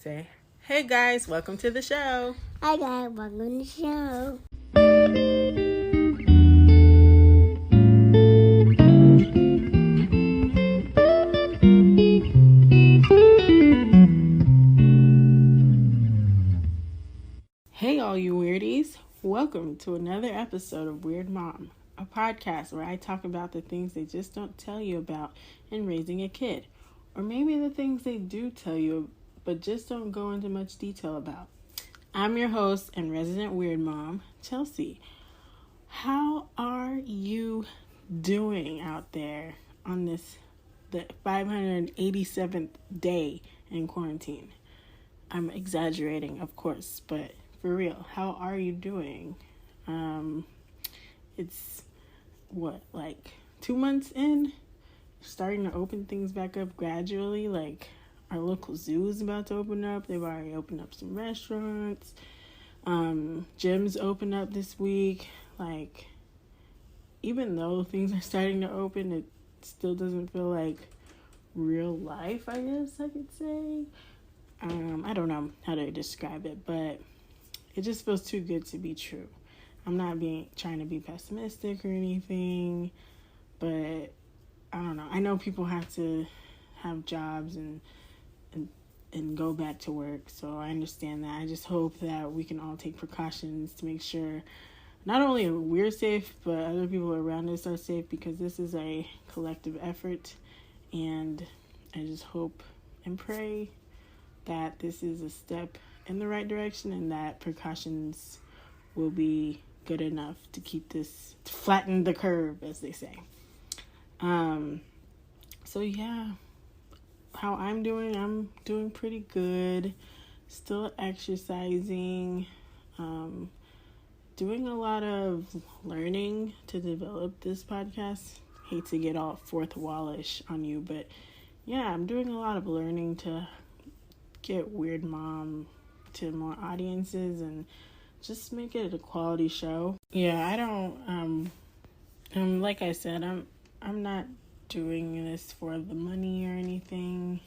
say, hey guys, welcome to the show. Hi guys, welcome to the show. Hey all you weirdies, welcome to another episode of Weird Mom, a podcast where I talk about the things they just don't tell you about in raising a kid, or maybe the things they do tell you but just don't go into much detail about. I'm your host and resident weird mom, Chelsie. How are you doing out there on the 587th day in quarantine? I'm exaggerating, of course, but for real, how are you doing? It's like 2 months in, starting to open things back up gradually. Like our local zoo is about to open up. They've already opened up some restaurants. Gyms open up this week. Like, even though things are starting to open, it still doesn't feel like real life, I guess I could say. I don't know how to describe it, but it just feels too good to be true. I'm not trying to be pessimistic or anything, but I don't know. I know people have to have jobs and go back to work, so I understand that. I just hope that we can all take precautions to make sure not only we're safe, but other people around us are safe, because this is a collective effort, and I just hope and pray that this is a step in the right direction and that precautions will be good enough to flatten the curve, as they say. So yeah, how I'm doing pretty good. Still exercising, doing a lot of learning to develop this podcast. Hate to get all fourth wallish on you, but yeah, I'm doing a lot of learning to get Weird Mom to more audiences and just make it a quality show. Yeah, I don't like I said, I'm not doing this for the money or anything.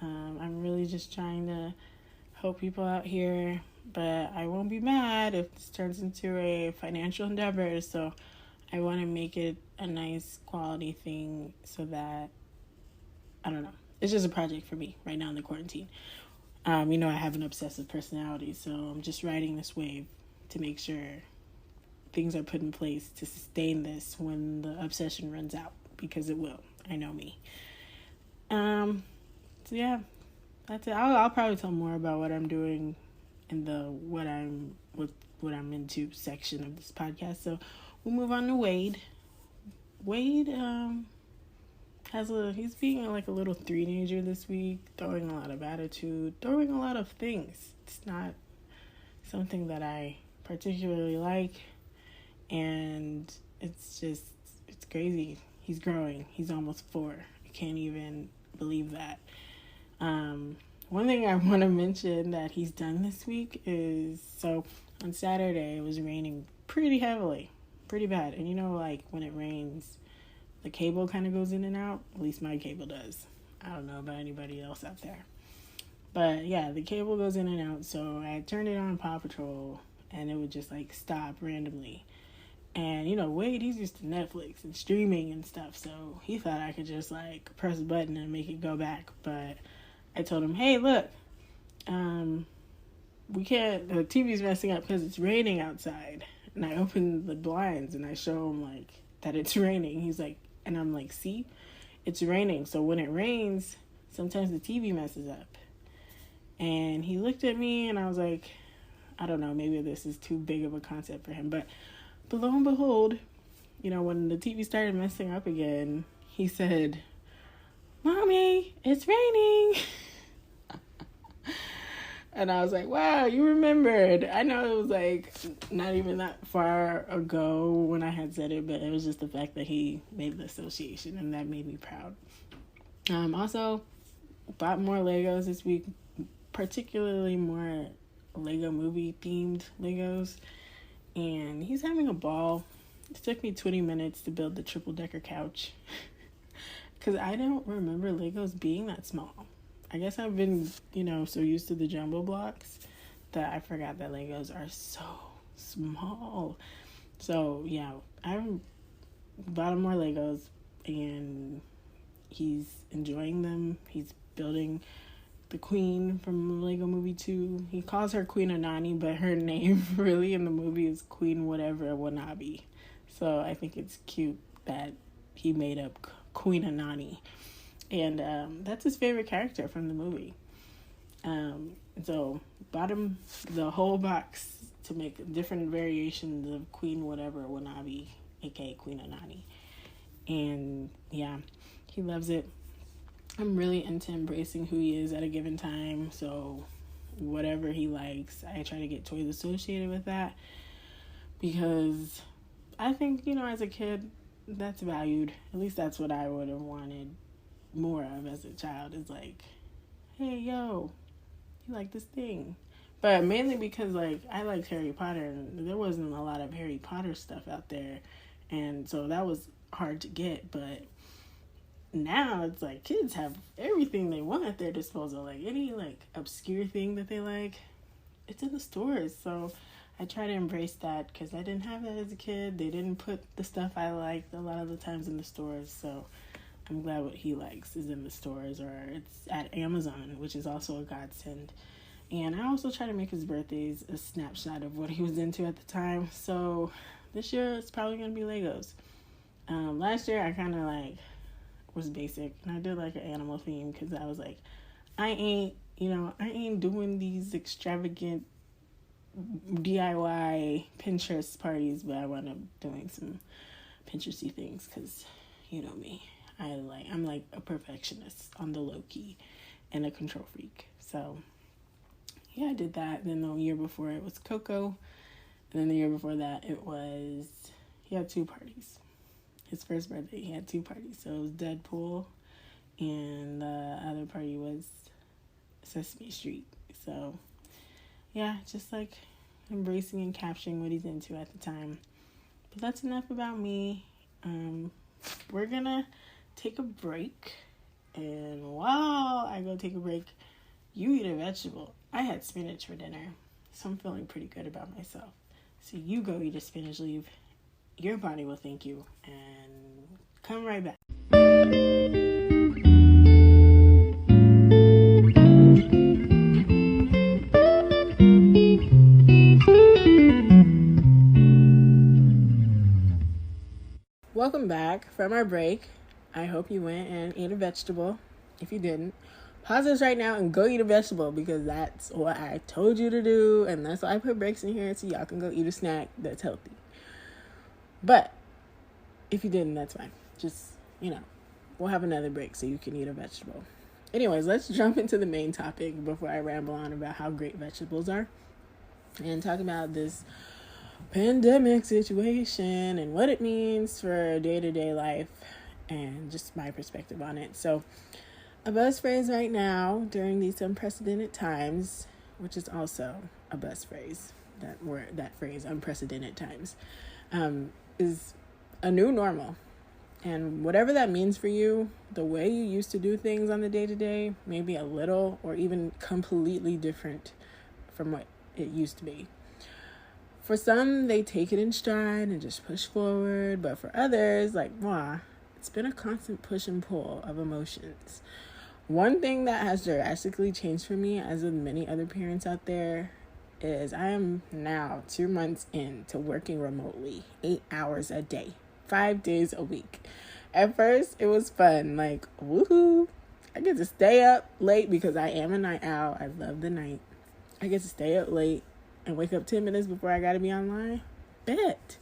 I'm really just trying to help people out here, but I won't be mad if this turns into a financial endeavor. So I want to make it a nice quality thing so that, I don't know, it's just a project for me right now in the quarantine. I have an obsessive personality, so I'm just riding this wave to make sure things are put in place to sustain this when the obsession runs out, because it will. I know me. So yeah, that's it. I'll probably tell more about what I'm doing in the what I'm into section of this podcast. So we'll move on to Wade. Wade he's being like a little teenager this week, throwing a lot of attitude, throwing a lot of things. It's not something that I particularly like, and it's crazy. He's growing. He's almost 4. I can't even believe that. One thing I want to mention that he's done this week is, so on Saturday it was raining pretty heavily, pretty bad. And when it rains, the cable kind of goes in and out. At least my cable does. I don't know about anybody else out there. But yeah, the cable goes in and out. So I turned it on Paw Patrol and it would just stop randomly. And Wade, he's used to Netflix and streaming and stuff. So he thought I could just press a button and make it go back. But I told him, hey, look, we can't, the TV's messing up because it's raining outside. And I open the blinds and I show him that it's raining. He's like, and I'm like, see, it's raining. So when it rains, sometimes the TV messes up. And he looked at me and I was like, I don't know, maybe this is too big of a concept for him. But lo and behold, when the TV started messing up again, he said, Mommy, it's raining. And I was like, wow, you remembered. I know it was not even that far ago when I had said it, but it was just the fact that he made the association, and that made me proud. Also, bought more Legos this week, particularly more Lego movie themed Legos, and he's having a ball. It took me 20 minutes to build the triple decker couch because I don't remember Legos being that small. I guess I've been, so used to the jumbo blocks that I forgot that Legos are so small. So, yeah, I bought him more Legos, and he's enjoying them. He's building the queen from Lego Movie 2. He calls her Queen Anani, but her name really in the movie is Queen whatever Wanabe. So I think it's cute that he made up Queen Anani. And that's his favorite character from the movie. So bought him the whole box to make different variations of Queen whatever Wanabe, aka Queen Anani. And yeah, he loves it. I'm really into embracing who he is at a given time. So whatever he likes, I try to get toys associated with that. Because I think, as a kid, that's valued. At least that's what I would have wanted more of as a child. Is like, hey, yo, you like this thing. But mainly because, I liked Harry Potter, and there wasn't a lot of Harry Potter stuff out there. And so that was hard to get. But now it's like kids have everything they want at their disposal. Any obscure thing that they like, it's in the stores. So I try to embrace that because I didn't have that as a kid. They didn't put the stuff I liked a lot of the times in the stores. So I'm glad what he likes is in the stores, or it's at Amazon, which is also a godsend. And I also try to make his birthdays a snapshot of what he was into at the time. So this year it's probably going to be Legos. Last year I kind of was basic, and I did an animal theme because I was like, I ain't doing these extravagant DIY Pinterest parties, but I wound up doing some Pinteresty things because you know me, I'm like a perfectionist on the low key and a control freak. So yeah, I did that. And then the year before it was Coco, and then the year before that he had 2 parties. His first birthday, he had 2 parties. So it was Deadpool, and the other party was Sesame Street. So yeah, just embracing and capturing what he's into at the time. But that's enough about me. We're gonna take a break, and while I go take a break, you eat a vegetable. I had spinach for dinner, so I'm feeling pretty good about myself. So you go eat a spinach leaf. Your body will thank you, and come right back. Welcome back from our break. I hope you went and ate a vegetable. If you didn't, pause this right now and go eat a vegetable, because that's what I told you to do, and that's why I put breaks in here, so y'all can go eat a snack that's healthy. But if you didn't, that's fine. Just, we'll have another break so you can eat a vegetable. Anyways, let's jump into the main topic before I ramble on about how great vegetables are, and talk about this pandemic situation and what it means for day-to-day life and just my perspective on it. So a buzz phrase right now during these unprecedented times, which is also a buzz phrase, that phrase, unprecedented times, is a new normal. And whatever that means for you, the way you used to do things on the day-to-day may be a little or even completely different from what it used to be. For some, they take it in stride and just push forward. But for others, it's been a constant push and pull of emotions. One thing that has drastically changed for me, as with many other parents out there, is I am now 2 months into working remotely, 8 hours a day, 5 days a week. At first, it was fun, woohoo. I get to stay up late because I am a night owl. I love the night. I get to stay up late and wake up 10 minutes before I gotta be online. Bet.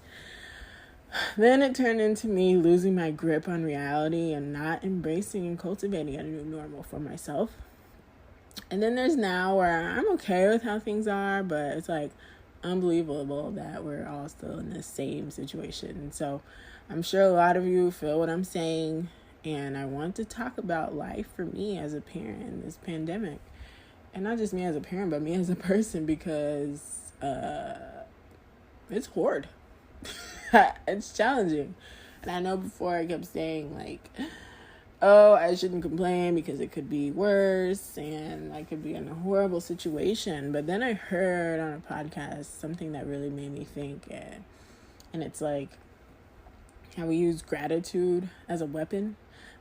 Then it turned into me losing my grip on reality and not embracing and cultivating a new normal for myself. And then there's now where I'm okay with how things are, but it's unbelievable that we're all still in the same situation. So I'm sure a lot of you feel what I'm saying, and I want to talk about life for me as a parent in this pandemic. And not just me as a parent, but me as a person, because it's hard. It's challenging. And I know before I kept saying, oh, I shouldn't complain because it could be worse and I could be in a horrible situation. But then I heard on a podcast something that really made me think, and it's like how we use gratitude as a weapon.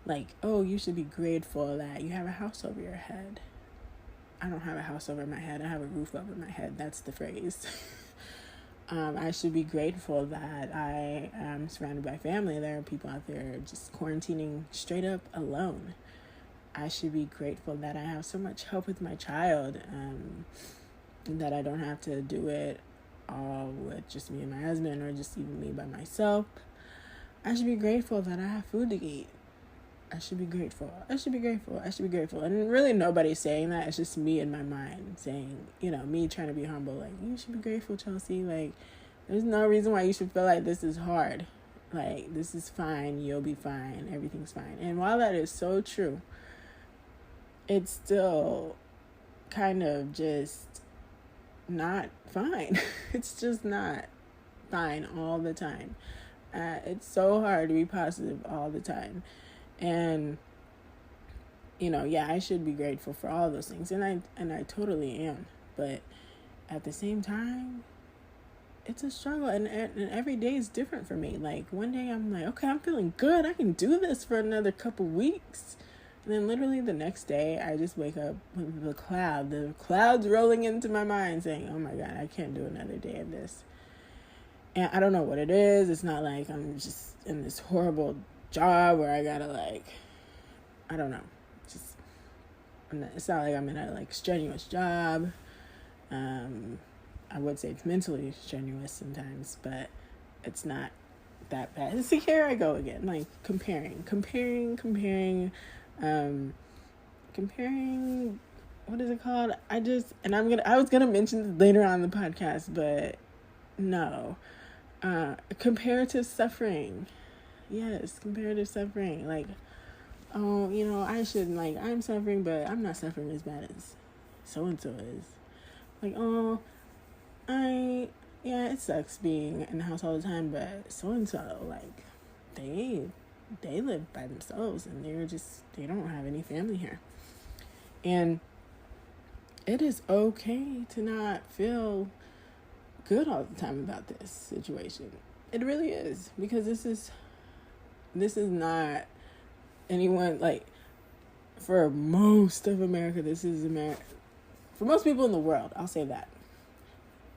Like, oh, you should be grateful that you have a house over your head. I don't have a house over my head. I have a roof over my head. That's the phrase. I should be grateful that I am surrounded by family. There are people out there just quarantining straight up alone. I should be grateful that I have so much help with my child, that I don't have to do it all with just me and my husband or just even me by myself. I should be grateful that I have food to eat. I should be grateful. I should be grateful. I should be grateful. And really nobody's saying that. It's just me in my mind saying, me trying to be humble. Like, you should be grateful, Chelsie. Like, there's no reason why you should feel like this is hard. Like, this is fine. You'll be fine. Everything's fine. And while that is so true, it's still kind of just not fine. It's just not fine all the time. It's so hard to be positive all the time. And, I should be grateful for all those things. And I totally am. But at the same time, it's a struggle. And every day is different for me. Like, one day I'm like, okay, I'm feeling good. I can do this for another couple weeks. And then literally the next day, I just wake up with the clouds rolling into my mind saying, oh my God, I can't do another day of this. And I don't know what it is. It's not like I'm just in this horrible job where I gotta I don't know. It's not like I'm in a strenuous job. I would say it's mentally strenuous sometimes, but it's not that bad. See, here I go again, comparing. What is it called? I was gonna mention this later on in the podcast, but no. Comparative suffering. Yes, comparative suffering. I shouldn't, I'm suffering, but I'm not suffering as bad as so-and-so is. It sucks being in the house all the time, but so-and-so, they live by themselves, and they don't have any family here. And it is okay to not feel good all the time about this situation. It really is, because this is not anyone, for most of America, this is America. For most people in the world, I'll say that.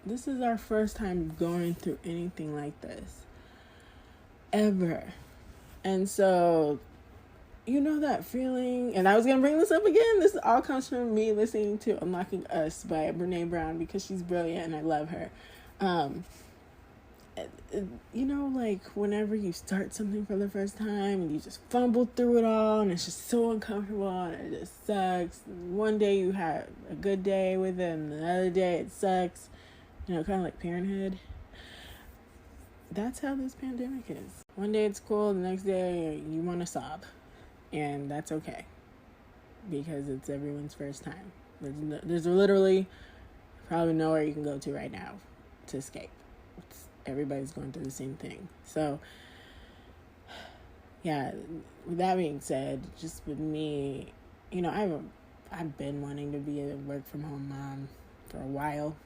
This is our first time going through anything like this. Ever. And so, that feeling, and I was going to bring this up again. This all comes from me listening to Unlocking Us by Brene Brown, because she's brilliant and I love her. Whenever you start something for the first time and you just fumble through it all and it's just so uncomfortable and it just sucks. One day you have a good day with it and the other day it sucks. Kind of like parenthood. That's how this pandemic is. One day it's cool, the next day you want to sob. And that's okay. Because it's everyone's first time. There's literally probably nowhere you can go to right now to escape. Everybody's going through the same thing. So, yeah, with that being said, just with me, I've been wanting to be a work from home mom for a while.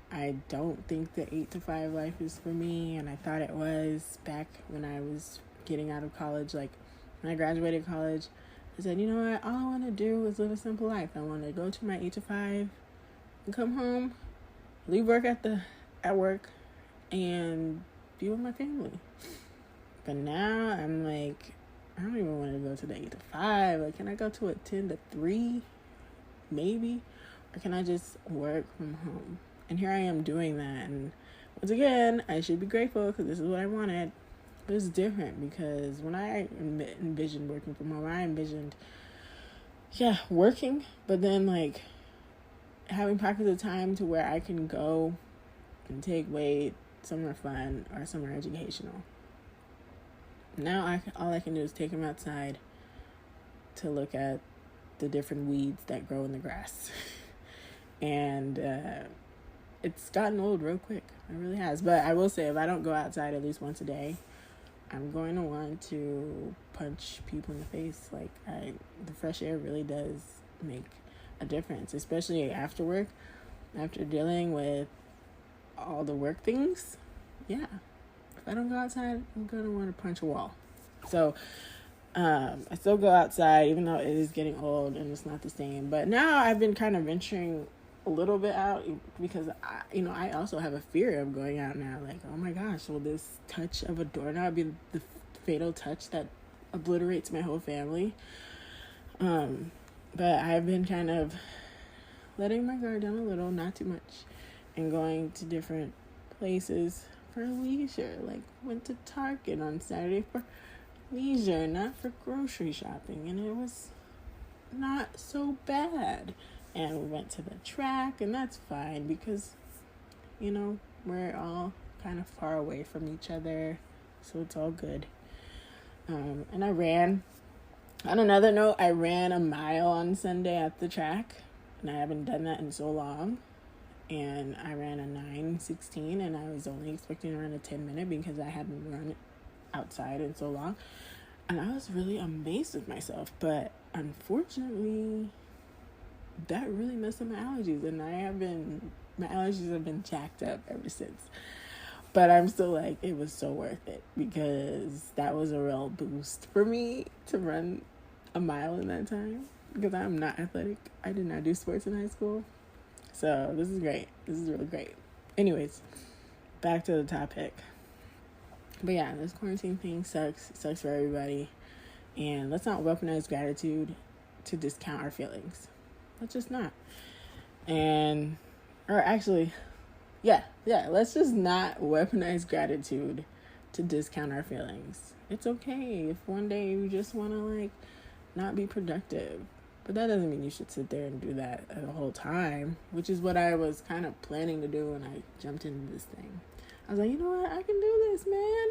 I don't think the 8-to-5 life is for me, and I thought it was back when I was getting out of college. When I graduated college, I said, you know what, all I want to do is live a simple life. I want to go to my 8-to-5 and come home, leave work at work, and be with my family. But now I'm I don't even want to go to the 8-to-5. Can I go to a 10-to-3 maybe, or can I just work from home? And here I am doing that. And once again, I should be grateful because this is what I wanted. But it's different because when I envisioned working from home, I envisioned working, but then having pockets of time to where I can go and take weight. Some are fun or some are educational. Now all I can do is take him outside to look at the different weeds that grow in the grass. And it's gotten old real quick. It really has. But I will say, if I don't go outside at least once a day, I'm going to want to punch people in the face. Like, the fresh air really does make a difference, especially after work, after dealing with all the work things. Yeah, if I don't go outside, I'm going to want to punch a wall. So I still go outside, even though it is getting old and it's not the same. But now I've been kind of venturing a little bit out because I also have a fear of going out now. Like, oh my gosh, will this touch of a doorknob be the fatal touch that obliterates my whole family? But I've been kind of letting my guard down a little, not too much, and going to different places for leisure. Like, went to Target on Saturday for leisure, not for grocery shopping, and it was not so bad. And we went to the track, and that's fine because, we're all kind of far away from each other, so it's all good. And I ran. On another note, I ran a mile on Sunday at the track, and I haven't done that in so long. And I ran a 9:16, and I was only expecting to run a 10-minute because I hadn't run outside in so long. And I was really amazed with myself, but unfortunately, that really messed up my allergies, and my allergies have been jacked up ever since. But I'm still like, it was so worth it because that was a real boost for me to run a mile in that time because I'm not athletic. I did not do sports in high school. So this is great. This is really great. Anyways, back to the topic. But yeah, this quarantine thing sucks. It sucks for everybody. And let's not weaponize gratitude to discount our feelings. Let's just not. Let's just not weaponize gratitude to discount our feelings. It's okay if one day you just want to, not be productive. But that doesn't mean you should sit there and do that the whole time, which is what I was kind of planning to do when I jumped into this thing. I was like, you know what? I can do this, man.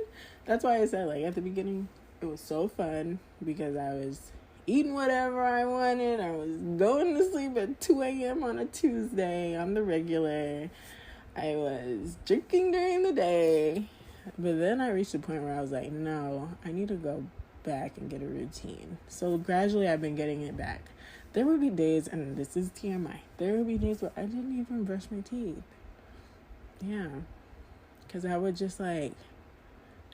That's why I said, at the beginning, it was so fun because I was eating whatever I wanted. I was going to sleep at 2 a.m. on a Tuesday on the regular. I was drinking during the day. But then I reached a point where I was like, no, I need to go back and get a routine. So gradually I've been getting it back. There would be days, and this is TMI, there would be days where I didn't even brush my teeth. Yeah. Because I would just and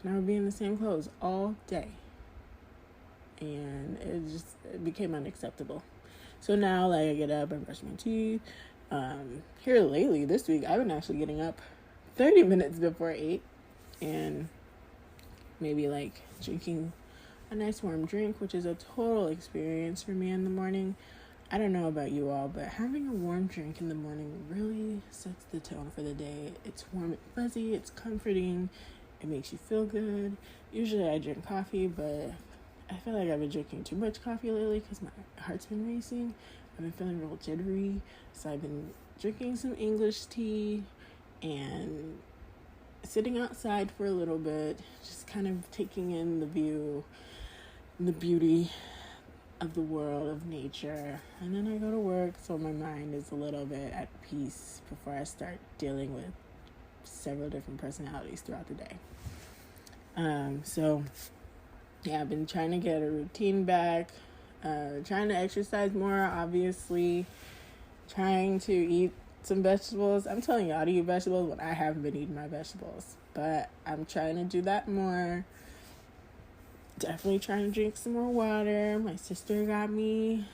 I would be in the same clothes all day. And it became unacceptable. So now, I get up and brush my teeth. Here lately, this week, I've been actually getting up 30 minutes before 8. And maybe, drinking a nice warm drink, which is a total experience for me in the morning. I don't know about you all, but having a warm drink in the morning really sets the tone for the day. It's warm and fuzzy. It's comforting. It makes you feel good. Usually I drink coffee, but I feel like I've been drinking too much coffee lately because my heart's been racing. I've been feeling real jittery. So I've been drinking some English tea and sitting outside for a little bit, just kind of taking in the view, the beauty of the world, of nature. And then I go to work, so my mind is a little bit at peace before I start dealing with several different personalities throughout the day. I've been trying to get a routine back, trying to exercise more, obviously, trying to eat some vegetables. I'm telling y'all to eat vegetables when I haven't been eating my vegetables, but I'm trying to do that more. Definitely trying to drink some more water. My sister got me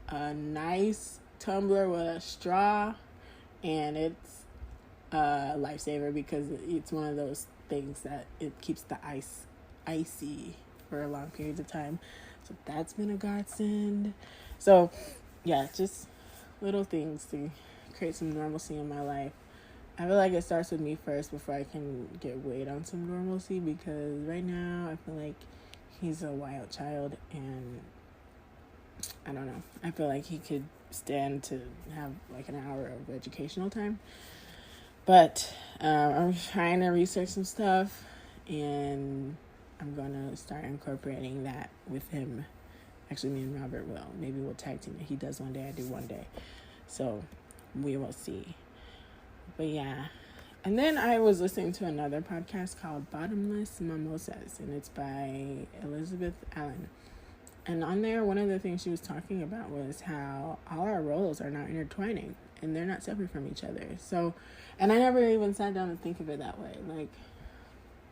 a nice tumbler with a straw, and it's a lifesaver because it's one of those things that it keeps the ice icy for long periods of time. So that's been a godsend. So yeah, just little things to create some normalcy in my life. I feel like it starts with me first before I can get weight on some normalcy, because right now I feel like he's a wild child, and I don't know. I feel like he could stand to have an hour of educational time. But I'm trying to research some stuff, and I'm going to start incorporating that with him. Actually, me and Robert will. Maybe we'll tag team it. He does one day, I do one day. So we will see. But yeah, And then I was listening to another podcast called Bottomless Mimosas, and it's by Elizabeth Allen. And on there, one of the things she was talking about was how all our roles are now intertwining and they're not separate from each other. So, and I never even sat down and think of it that way. Like,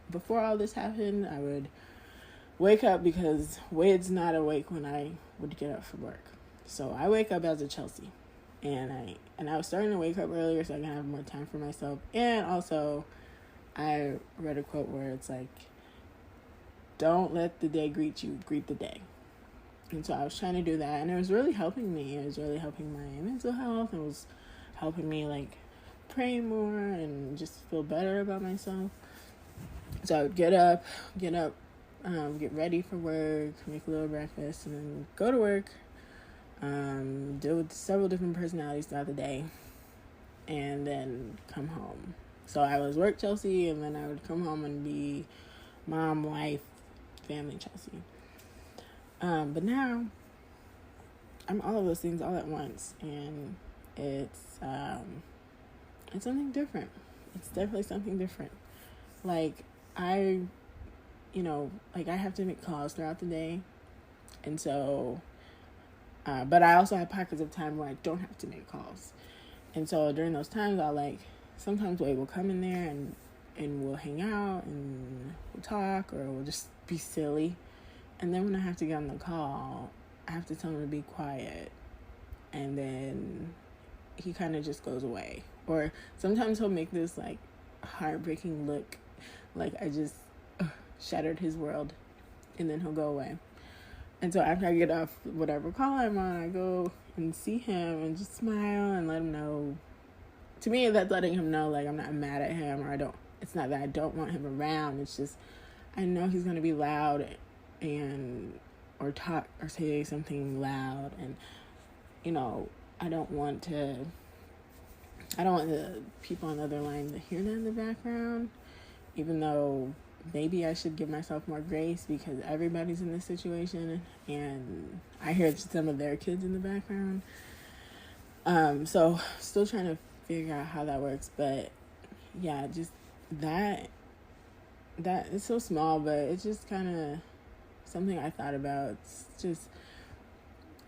before all this happened, I would wake up because Wade's not awake when I would get up for work. So I wake up as a Chelsie. And I was starting to wake up earlier so I can have more time for myself. And also, I read a quote where it's like, don't let the day greet you, greet the day. And so I was trying to do that, and it was really helping me. It was really helping my mental health. It was helping me, like, pray more and just feel better about myself. So I would get up, get ready for work, make a little breakfast, and then go to work, deal with several different personalities throughout the day, and then come home. So I was work Chelsie, and then I would come home and be mom, wife, family Chelsie. But now I'm all of those things all at once, and it's something different. It's definitely something different. Like, I have to make calls throughout the day, and so, but I also have pockets of time where I don't have to make calls, and so during those times, sometimes Wade will come in there and we'll hang out and we'll talk, or we'll just be silly. And then when I have to get on the call, I have to tell him to be quiet. And then he kind of just goes away. Or sometimes he'll make this, like, heartbreaking look, like I just shattered his world. And then he'll go away. And so after I get off whatever call I'm on, I go and see him and just smile and let him know. To me, that's letting him know, like, I'm not mad at him, or it's not that I don't want him around. It's just, I know he's going to be loud or talk or say something loud, and I don't want the people on the other line to hear that in the background, even though maybe I should give myself more grace because everybody's in this situation and I hear some of their kids in the background. So still trying to figure out how that works, but yeah, just that it's so small, but it's just kind of something I thought about. It's just,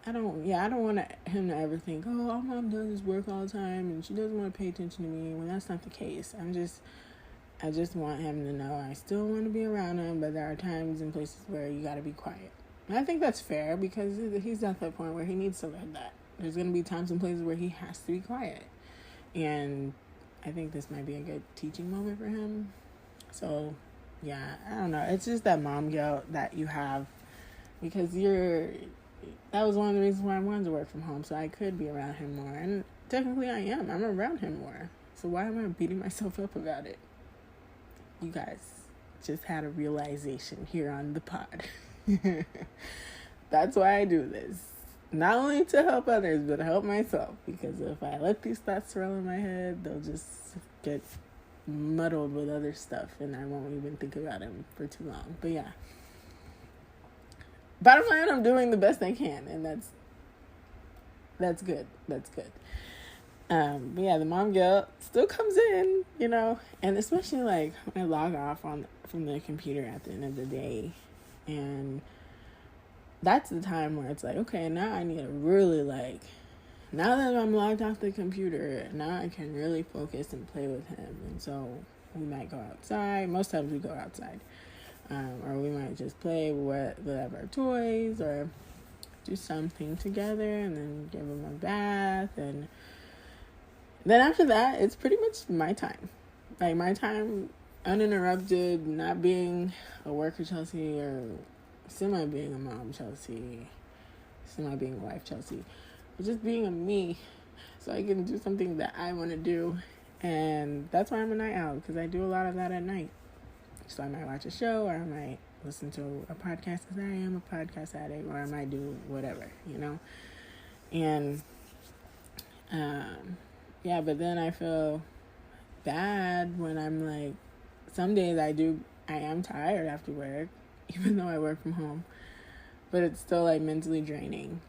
I don't want him to ever think, oh, all mom does is work all the time and she doesn't want to pay attention to me, when that's not the case. I just want him to know I still want to be around him, but there are times and places where you got to be quiet. And I think that's fair because he's at that point where he needs to learn that. There's going to be times and places where he has to be quiet. And I think this might be a good teaching moment for him. So yeah, I don't know. It's just that mom guilt that you have because that was one of the reasons why I wanted to work from home, so I could be around him more. And technically I am. I'm around him more. So why am I beating myself up about it? You guys just had a realization here on the pod. That's why I do this. Not only to help others, but to help myself. Because if I let these thoughts swirl in my head, they'll just get muddled with other stuff and I won't even think about them for too long. But yeah, bottom line, I'm doing the best I can, and that's good. But yeah, the mom guilt still comes in, and especially like when I log off from the computer at the end of the day, and that's the time where it's like, okay, now I need to really, like, now that I'm logged off the computer, now I can really focus and play with him. And so we might go outside. Most times we go outside. Or we might just play with our toys or do something together and then give him a bath. And then after that, it's pretty much my time. Like, my time uninterrupted, not being a worker Chelsie or semi-being a mom Chelsie, semi-being a wife Chelsie. Just being a me so I can do something that I want to do. And that's why I'm a night owl, because I do a lot of that at night. So I might watch a show, or I might listen to a podcast because I am a podcast addict, or I might do whatever, And yeah, but then I feel bad when I'm like, some days I am tired after work, even though I work from home, but it's still like mentally draining.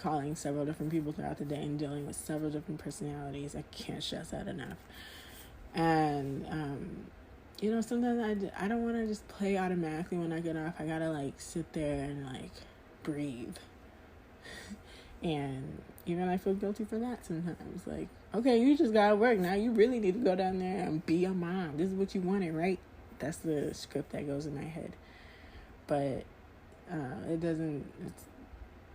Calling several different people throughout the day and dealing with several different personalities. I can't stress that enough. And, sometimes I don't want to just play automatically when I get off. I gotta, like, sit there and, like, breathe. And even I feel guilty for that sometimes. Like, okay, you just gotta work. Now you really need to go down there and be a mom. This is what you wanted, right? That's the script that goes in my head. But it doesn't,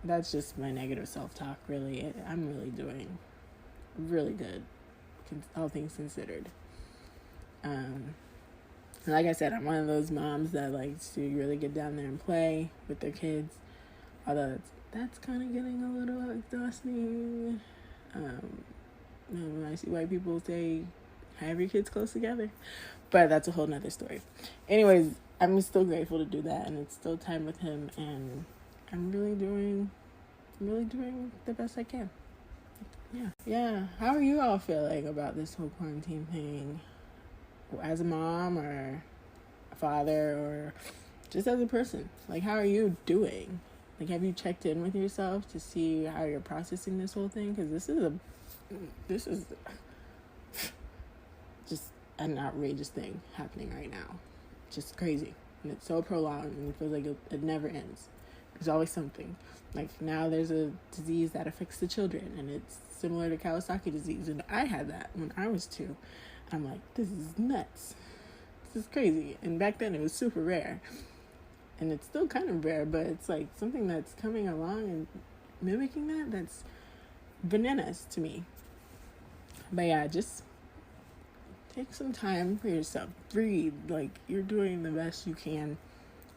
that's just my negative self-talk, really. I'm really doing really good, all things considered. Like I said, I'm one of those moms that likes to really get down there and play with their kids. Although that's kind of getting a little exhausting. When I see white people say, have your kids close together. But that's a whole nother story. Anyways, I'm still grateful to do that, and it's still time with him, and I'm really doing the best I can. Yeah. How are you all feeling about this whole quarantine thing? As a mom or a father or just as a person? Like, how are you doing? Like, have you checked in with yourself to see how you're processing this whole thing? Because this is just an outrageous thing happening right now. Just crazy. And it's so prolonged, and it feels like it never ends. There's always something. Like, now there's a disease that affects the children, and it's similar to Kawasaki disease. And I had that when I was 2. I'm like, this is nuts. This is crazy. And back then it was super rare. And it's still kind of rare, but it's like something that's coming along and mimicking that's bananas to me. But yeah, just take some time for yourself. Breathe. Like, you're doing the best you can.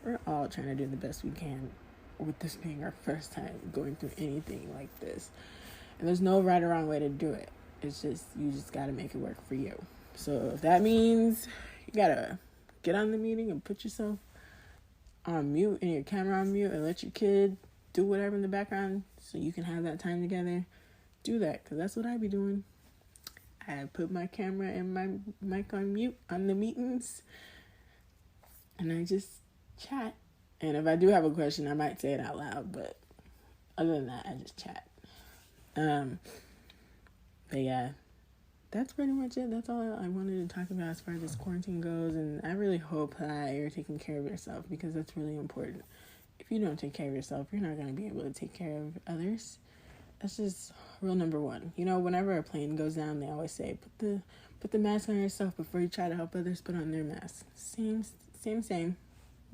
We're all trying to do the best we can with this being our first time going through anything like this. And there's no right or wrong way to do it. It's just, you just got to make it work for you. So if that means you got to get on the meeting and put yourself on mute and your camera on mute and let your kid do whatever in the background so you can have that time together, do that, because that's what I be doing. I put my camera and my mic on mute on the meetings, and I just chat. And if I do have a question, I might say it out loud, but other than that, I just chat. But yeah, that's pretty much it. That's all I wanted to talk about as far as this quarantine goes. And I really hope that you're taking care of yourself, because that's really important. If you don't take care of yourself, you're not going to be able to take care of others. That's just rule number 1. Whenever a plane goes down, they always say, put the mask on yourself before you try to help others put on their mask. Same.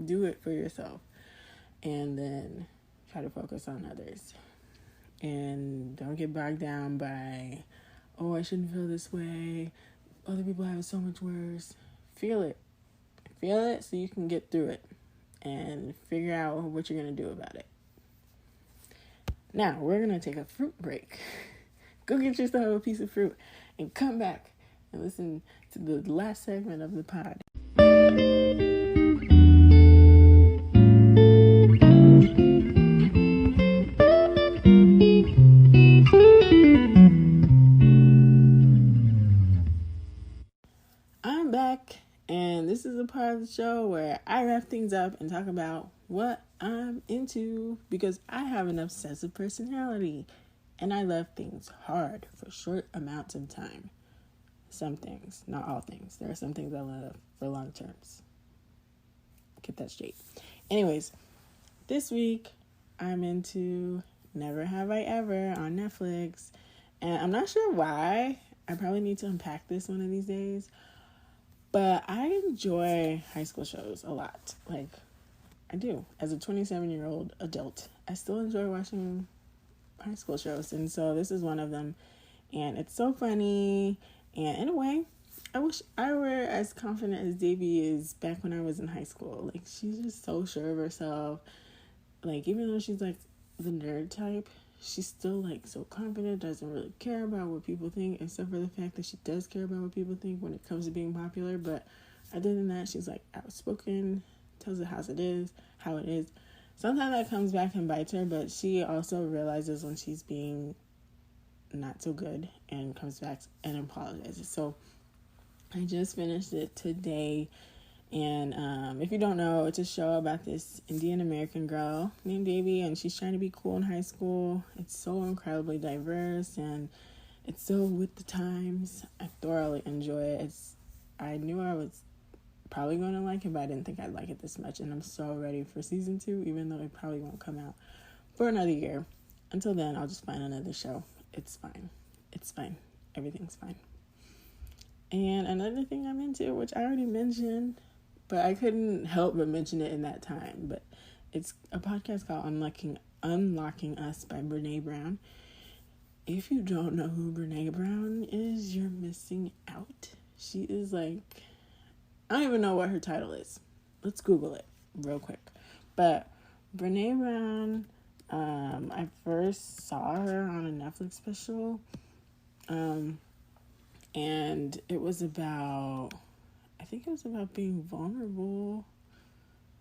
Do it for yourself. And then try to focus on others. And don't get bogged down by, oh, I shouldn't feel this way. Other people have it so much worse. Feel it. Feel it so you can get through it and figure out what you're going to do about it. Now, we're going to take a fruit break. Go get yourself a piece of fruit and come back and listen to the last segment of the pod. I'm back, and this is a part of the show where I wrap things up and talk about what I'm into, because I have an obsessive personality and I love things hard for short amounts of time. Some things, not all things. There are some things I love for long terms. Get that straight. Anyways, this week I'm into Never Have I Ever on Netflix, and I'm not sure why. I probably need to unpack this one of these days, but I enjoy high school shows a lot. Like, I do. As a 27-year-old adult, I still enjoy watching high school shows. And so this is one of them. And it's so funny. And in a way, I wish I were as confident as Davy is back when I was in high school. Like, she's just so sure of herself. Like, even though she's, like, the nerd type, she's still, like, so confident, doesn't really care about what people think, except for the fact that she does care about what people think when it comes to being popular. But other than that, she's, like, outspoken, tells it how it is. Sometimes that comes back and bites her, but she also realizes when she's being not so good and comes back and apologizes. So I just finished it today, and if you don't know, it's a show about this Indian American girl named Davy, and she's trying to be cool in high school. It's so incredibly diverse, and It's so with the times. I thoroughly enjoy it. I knew I was probably going to like it, but I didn't think I'd like it this much. And I'm so ready for season 2, even though it probably won't come out for another year. Until then, I'll just find another show. It's fine. It's fine. Everything's fine. And another thing I'm into, which I already mentioned, but I couldn't help but mention it in that time. But it's a podcast called Unlocking Us by Brene Brown. If you don't know who Brene Brown is, you're missing out. She is like, I don't even know what her title is. Let's Google it real quick. But Brene Brown, I first saw her on a Netflix special. And it was about, I think it was about being vulnerable.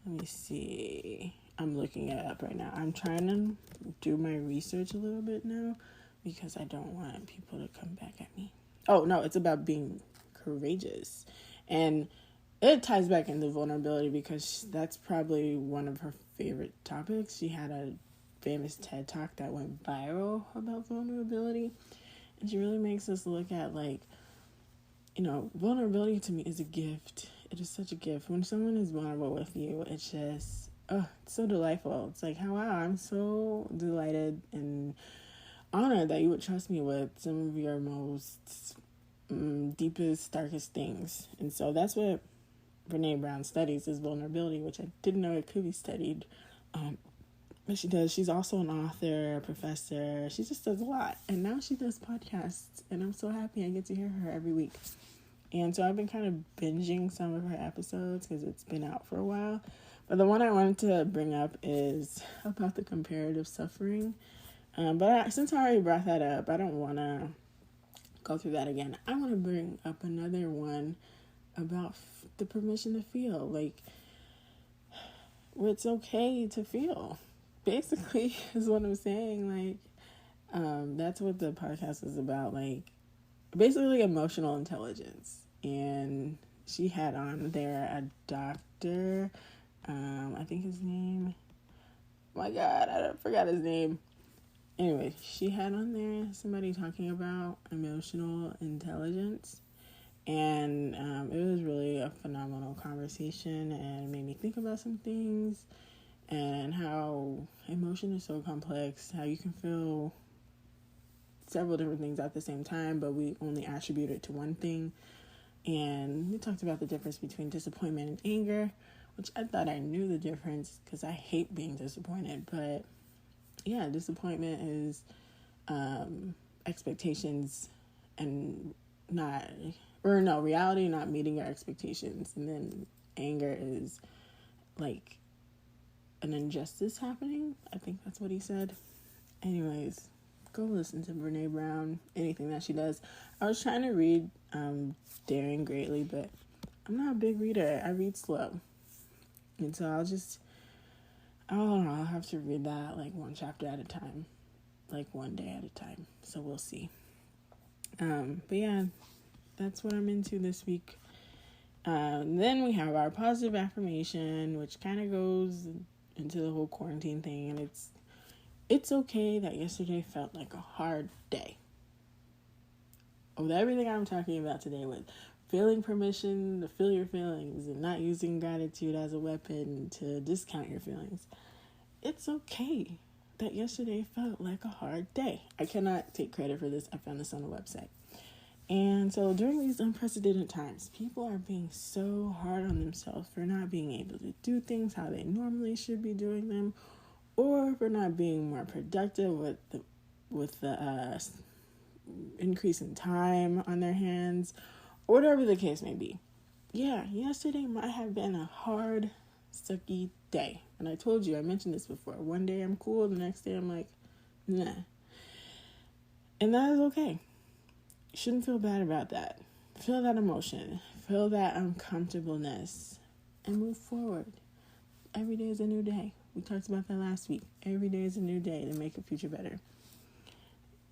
Let me see. I'm looking it up right now. I'm trying to do my research a little bit now because I don't want people to come back at me. Oh, no, it's about being courageous. And it ties back into vulnerability because that's probably one of her favorite topics. She had a famous TED Talk that went viral about vulnerability. And she really makes us look at, like, you know, vulnerability to me is a gift. It is such a gift. When someone is vulnerable with you, it's just, it's so delightful. It's like, wow, I'm so delighted and honored that you would trust me with some of your most deepest, darkest things. And so that's what Brene Brown studies, is vulnerability, which I didn't know it could be studied. But she does. She's also an author, a professor. She just does a lot. And now she does podcasts. And I'm so happy I get to hear her every week. And so I've been kind of binging some of her episodes because it's been out for a while. But the one I wanted to bring up is about the comparative suffering. Since I already brought that up, I don't want to go through that again. I want to bring up another one about the permission to feel. Like, it's okay to feel. Basically, is what I'm saying. Like, that's what the podcast is about. Like, basically emotional intelligence. And she had on there a doctor, I think his name, oh my God, I forgot his name. Anyway, she had on there somebody talking about emotional intelligence. And it was really a phenomenal conversation and made me think about some things and how emotion is so complex, how you can feel several different things at the same time, but we only attribute it to one thing. And we talked about the difference between disappointment and anger, which I thought I knew the difference because I hate being disappointed. But yeah, disappointment is expectations and reality not meeting your expectations. And then anger is like an injustice happening. I think that's what he said. Anyways, go listen to Brene Brown, anything that she does. I was trying to read Daring Greatly, but I'm not a big reader. I read slow. And so I'll have to read that like one chapter at a time, like one day at a time. So we'll see. But yeah, that's what I'm into this week. Then we have our positive affirmation, which kind of goes into the whole quarantine thing. And it's okay that yesterday felt like a hard day. With everything I'm talking about today, with feeling permission to feel your feelings and not using gratitude as a weapon to discount your feelings, it's okay that yesterday felt like a hard day. I cannot take credit for this. I found this on the website. And so during these unprecedented times, people are being so hard on themselves for not being able to do things how they normally should be doing them, or for not being more productive with the increase in time on their hands, or whatever the case may be. Yeah, yesterday might have been a hard, sucky day. And I told you, I mentioned this before. One day I'm cool, the next day I'm like, nah. And that is okay. You shouldn't feel bad about that. Feel that emotion. Feel that uncomfortableness. And move forward. Every day is a new day. We talked about that last week. Every day is a new day to make a future better.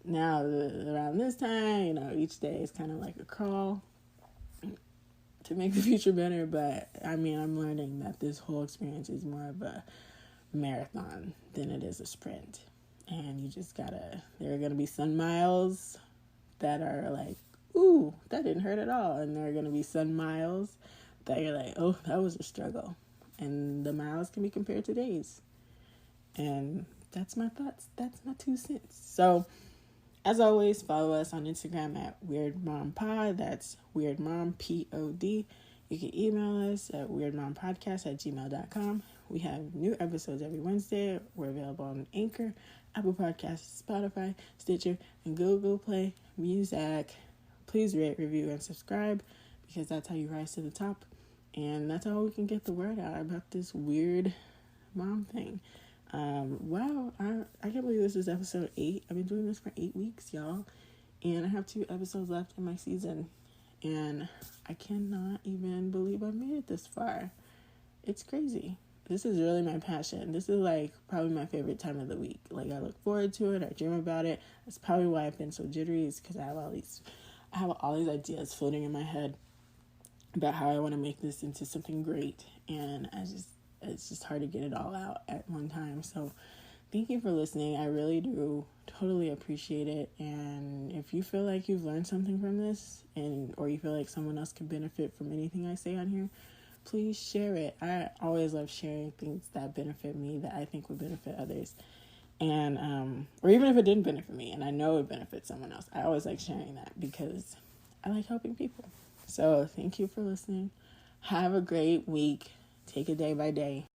Now, around this time, each day is kind of like a crawl to make the future better. But, I'm learning that this whole experience is more of a marathon than it is a sprint. And you just there are going to be sun miles that are like, ooh, that didn't hurt at all. And there are going to be some miles that you're like, oh, that was a struggle. And the miles can be compared to days. And that's my thoughts. That's my 2 cents. So, as always, follow us on Instagram at WeirdMomPod. That's WeirdMomPod. You can email us at weirdmompodcast@gmail.com. We have new episodes every Wednesday. We're available on Anchor, Apple Podcasts, Spotify, Stitcher, and Google Play Music. Please rate, review, and subscribe because that's how you rise to the top. And that's how we can get the word out about this weird mom thing. Wow, I can't believe this is episode 8. I've been doing this for 8 weeks, y'all. And I have 2 episodes left in my season. And I cannot even believe I made it this far. It's crazy. This is really my passion. This is like probably my favorite time of the week. Like, I look forward to it. I dream about it. That's probably why I've been so jittery, is because I have all these ideas floating in my head about how I want to make this into something great. And it's just hard to get it all out at one time. So thank you for listening. I really do totally appreciate it. And if you feel like you've learned something from this, or you feel like someone else could benefit from anything I say on here, please share it. I always love sharing things that benefit me, that I think would benefit others. And or even if it didn't benefit me and I know it benefits someone else, I always like sharing that because I like helping people. So thank you for listening. Have a great week. Take it day by day.